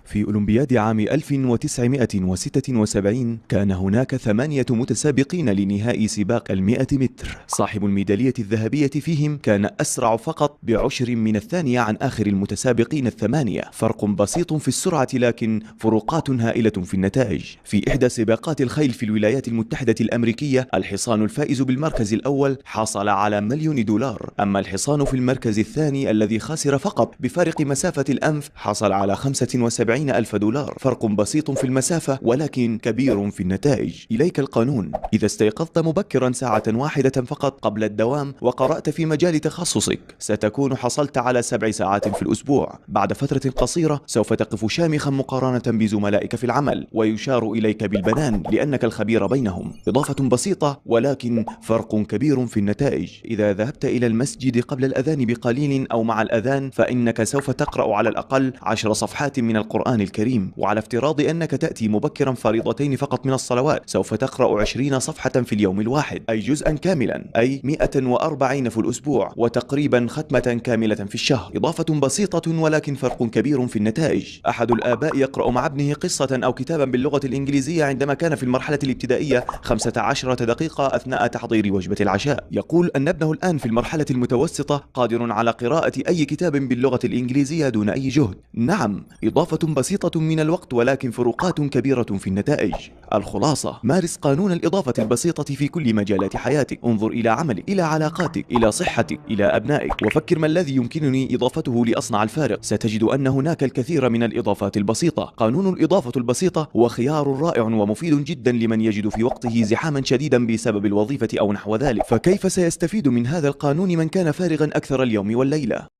في أولمبياد عام 1976 كان هناك 8 متسابقين لنهائي سباق 100 متر. صاحب الميدالية الذهبية فيهم كان أسرع فقط بعشر من الثانية عن آخر المتسابقين 8. فرق بسيط في السرعة لكن فروقات هائلة في النتائج. في إحدى سباقات الخيل في الولايات المتحدة الأمريكية، الحصان الفائز بالمركز الأول حصل على $1,000,000، أما الحصان في المركز الثاني الذي خسر فقط بفارق مسافة الأنف حصل على $75,000. فرق بسيط في المسافة ولكن كبير في النتائج. إليك القانون: إذا استيقظت مبكرا ساعة واحدة فقط قبل الدوام وقرأت في مجال تخصصك، ستكون حصلت على 7 ساعات في الأسبوع. بعد فترة قصيرة سوف تقف شامخا مقارنة بزملائك في العمل، ويشار إليك بالبنان لأنك الخبير بينهم. إضافة بسيطة ولكن فرق كبير في النتائج: إذا ذهبت إلى المسجد قبل الأذان بقليل أو مع الأذان فإنك سوف تقرأ على الأقل 10 صفحات من القرآن الكريم، وعلى افتراض أنك تأتي مبكرا فريضتين فقط من الصلوات سوف تقرأ 20 صفحة في اليوم الواحد، أي جزءا كاملا، أي 140 في الأسبوع، وتقريبا ختمة كاملة في الشهر. إضافة بسيطة ولكن فرق كبير في النتائج. أحد الآباء يقرأ مع ابنه قصة أو كتابا باللغة الإنجليزية عندما كان في المرحلة الابتدائية 15 دقيقة أثناء تحضير وجبة العشاء. يقول أن ابنه الآن في المرحلة المتوسطة قادر على قراءة أي كتاب باللغة الإنجليزية دون أي جهد. نعم، إضافة بسيطة من الوقت ولكن فروقات كبيرة في النتائج. الخلاصة: مارس قانون الإضافة البسيطة في كل مجالات حياتك. انظر إلى عملك، إلى علاقاتك، إلى صحتك، إلى أبنائك، وفكر ما الذي يمكنني إضافته لأصنع الفارق. ستجد أن هناك الكثير من الإضافات البسيطة. قانون الإضافة البسيطة هو خيار رائع ومفيد جدا لمن يجد في وقته زحاما شديدا بسبب الوظيفة أو نحو ذلك. فكيف سيستفيد من هذا القانون من كان فارغا أكثر اليوم والليلة؟